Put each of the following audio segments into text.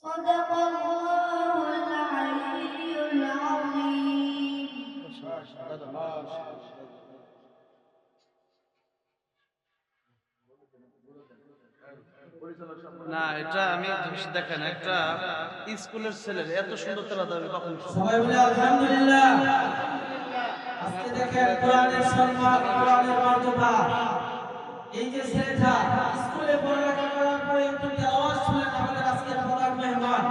صدق الله العلي العظيم না এটা আমি দেখেন একটা স্কুলের ছেলের এত সুন্দর তেলাওয়াত আমি কখন সবাই বলে আলহামদুলিল্লাহ। আজকে দেখেন কোরআনের সম্মান, কোরআনের মর্যাদা। এই যে ছেলেটা স্কুলে পড়ালেখা করার পরে একটু তেলাওয়াত শুনলেন, আমাদের আজকের প্রধান মেহমান,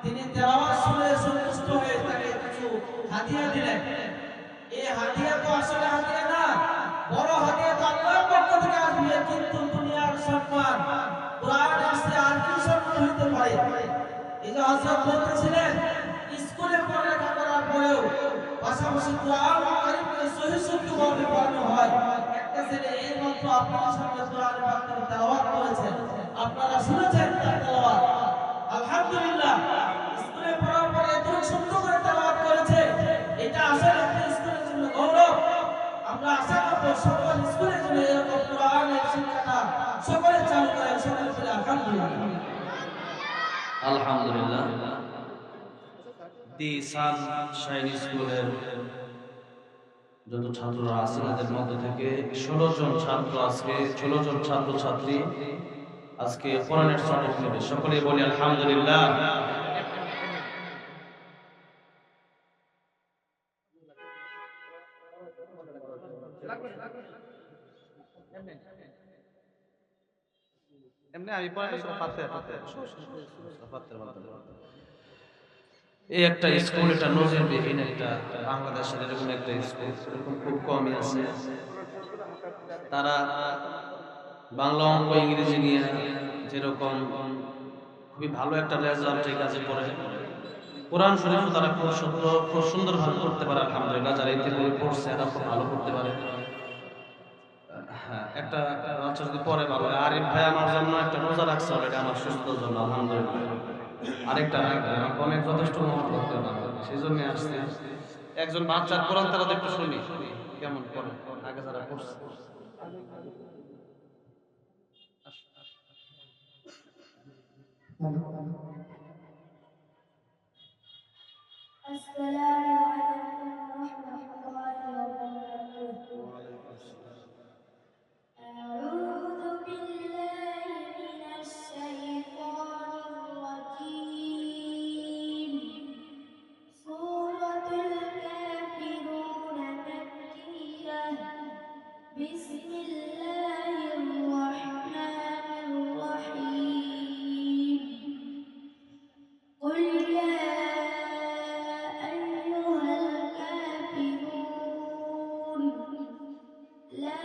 তিনি তেলাওয়াত শুনে সন্তুষ্ট হয়ে তাকে কিছু হাদিয়া দিলেন। এই হাদিয়া তো আসলে হাদিয়া না, বড় হাদিয়া তো আল্লাহর পক্ষ থেকে আসবে। কিন্তু দুনিয়ার সম্মান, কোরআন আসলে আর কি সম্মান হইতে পারে? এই যে হযরত বলতেছিলেন স্কুলে পড়ালেখা করার পরেও পাশাপাশি কোরআন কারীমকে সহি শুদ্ধভাবে পড়ানো হয়। একটা ছেলে এই মাত্র আপনাদের সামনে কোরআন পাক থেকে তেলাওয়াত করেছেন, আপনারা শুনেছেন তার তেলাওয়াত। আলহামদুলিল্লাহ, স্কুলে পড়ার পরে এত সুন্দর করে তেলাওয়াত করেছে, এটা আসলে একটা স্কুলের জন্য গৌরব। আমরা আশা করব সকল স্কুলের জন্য এরকম কোরআনের শিক্ষাটা সকলে চালু করেন। সকলে বলে আলহামদুলিল্লাহ। আলহামদুলিল্লাহ। দি সানশাইন স্কুলের যত ছাত্ররা আছেন এদের মধ্যে থেকে 16 জন ছাত্র আজকে 16 জন ছাত্র ছাত্রী আজকে কোরআনের সার্টিফিকেট সকলেই বলি আলহামদুলিল্লাহ। এমনি আমি পড়াই সূরা ফাতিহা এই একটা স্কুল, এটা নজিরবিহীন একটা বাংলাদেশের এরকম একটা স্কুল এরকম খুব কমই আছে। তারা বাংলা অঙ্ক ইংরেজি নিয়ে যেরকম খুবই ভালো একটা রেজাল্ট এই কাজে করে, কোরআন শরীফও তারা খুব সুন্দরভাবে পড়তে পারে আলহামদুলিল্লাহ। যারা ইতিপূর্বে পড়ছে এরা খুব ভালো করতে পারে। হ্যাঁ, একটা বাচ্চা যদি পড়ে ভালো হয়। আরিফ ভাই আমার জন্য একটা রোজা রাখছে অলরেডি আমার সুস্থতার জন্য আলহামদুলিল্লাহ। আরেকটা রাখবে, আমাকে অনেক যথেষ্ট মহৎ করতে পারে, সেই জন্য আসছে। একজন বাচ্চার কোরআন তেলাওয়াত একটু শুনি কেমন করে, আগে যারা পড়ছে। السلام عليكم ورحمة الله وبركاته أعوذ بالله من الشيطان الرجيم سورة الكافرون مكية بسم الله الرحمن الرحيم قل يا أيها الكافرون لا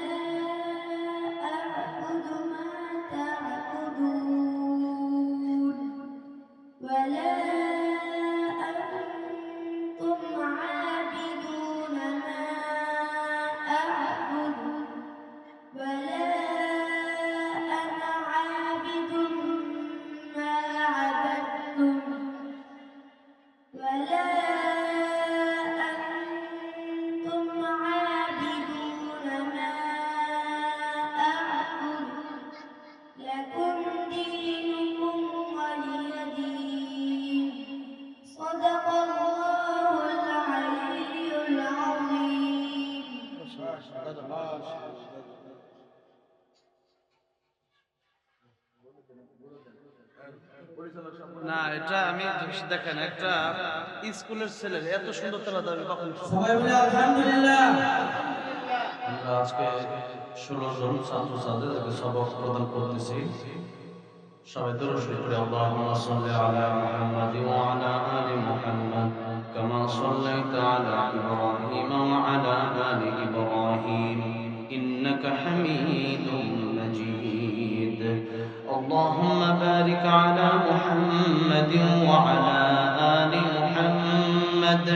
أعبد ما تعبدون ولا أنتم عابدون ما أعبد ولا أنا عابد ما عبدتم ولا أنتم عابدون ما أعبد لكم دينكم ولي دين صدق الله العلي العظيم না এটা আমি দেখেন একটা স্কুলের ছেলের এত সুন্দর তেলাওয়াত আমি কখন সবাই বলে আলহামদুলিল্লাহ। আমরা আজকে 16 জন ছাত্র ছাত্রীদেরকে সবক প্রদান করতেছি। সবাই দরুদ শরীফ পড়ে আল্লাহুম্মা সাল্লি আলা মুহাম্মাদ ওয়া আলা আলি মুহাম্মাদ কামা সাল্লাইতা আলা ইব্রাহিম ওয়া আলা আলি ইব্রাহিম ইন্নাকা হামিদুম মাজিদ। اللهم بارك على محمد وعلى آل محمد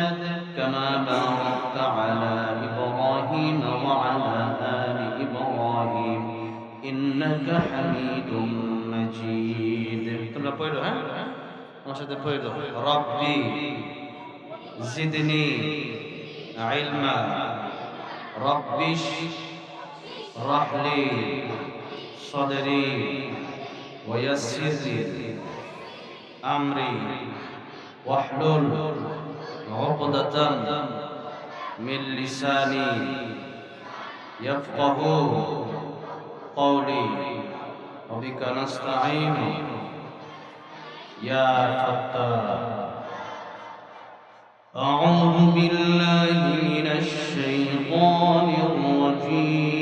كما باركت على إبراهيم وعلى آل إبراهيم إنك حميد مجيد. তোমরা পড়ো, হ্যাঁ আমার সাথে পড়ো। রব্বি জিদনি ইলমা রব্বিশ রাহলি صدري ويسر لي أمري واحلل عقدة من لساني يفقه قولي وبك نستعين يا فتاح. أعوذ بالله من الشيطان الرجيم.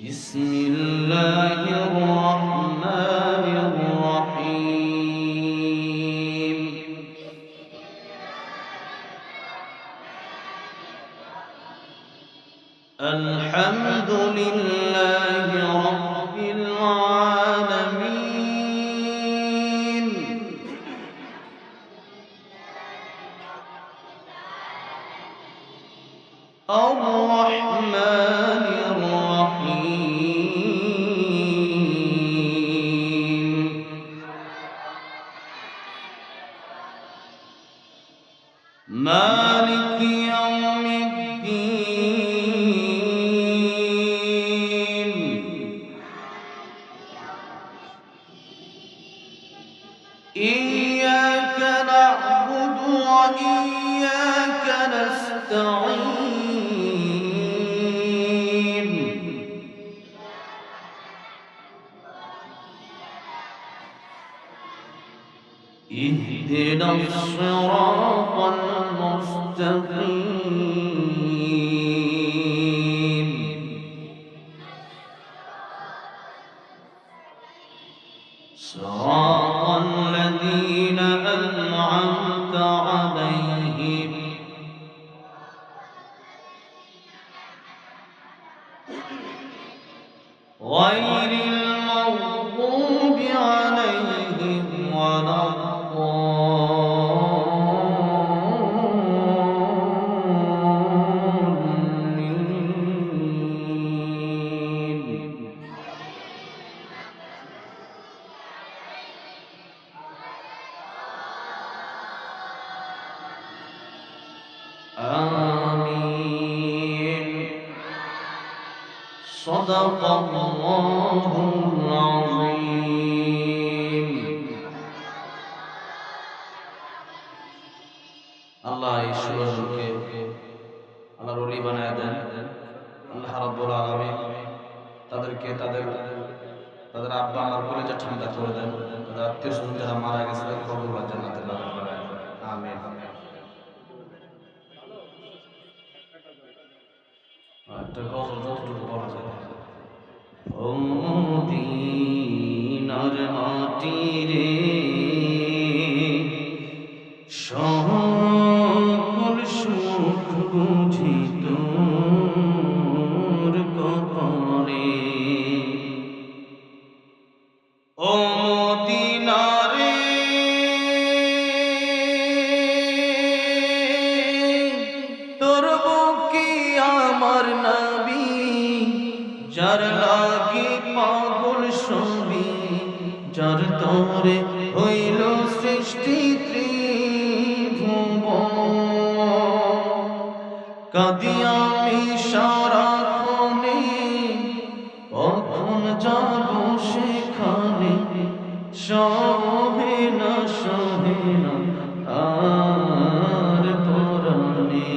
بسم الله الرحمن الرحيم. الحمد لله رب العالمين. الرحمن الرحيم. مالك يوم الدين. إياك نعبد وإياك نستعين. اهدنا الصراط المستقيم. صراط الذين أنعمت عليهم غير المغضوب عليهم ولا الضالين. آمين. صدق الله العظيم. আল্লাহ এই সুরকে আল্লাহর ওলি বানায় দেন। আল্লাহ রাব্বুল আলামিন তাদেরকে তাদের আব্বা আমার কলেজে ঠান্ডা করে দেন। তাদের আত্মীয় স্বজন যারা মারা গেছে কবর জান্নাতে দান করেন। আমিন। একটা গজল যতটুকু বলা যায়। ও মদিনার মাটি রে, সকল সুখ বুঝি তোর কপালে। ও মদিনা রে, তোর বুকে আমার নবী, যার লাগি পাগল সবই, যার তরে হইল সৃষ্টি ত্রিভুবন। কাঁদি আমি সারাক্ষণে, কখন যাব সেখানে, সহে না আর পরাণে।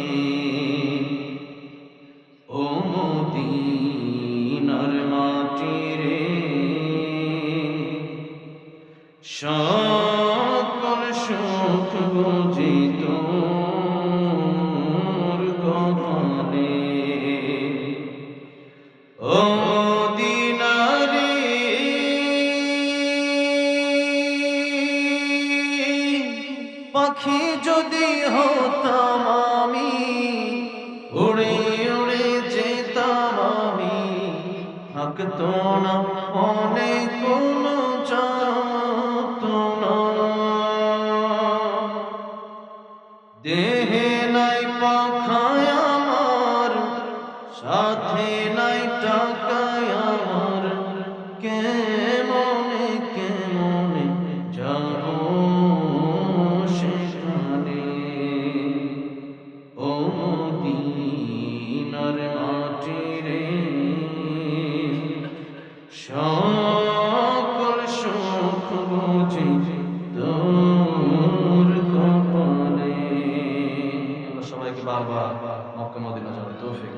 ও মদিনার মাটি রে, সকল সুখ বুঝি তোর কপালে। ও মদিনা রে, পাখি যদি হতাম আমি, উড়ে উড়ে যেতাম আমি, থাকতো না মনে কোনো যন্ত্রণা। দেহে নাই পাখায় আমার, সাথে নাই টাকায় আমার, কেমনে যাব সেখানে। ও মদিনার মাটি সকল সুখ বুঝি তোর কপালে। আল্লাহ সবাইকে বারবার মক্কা মদিনা যাওয়ার তৌফিক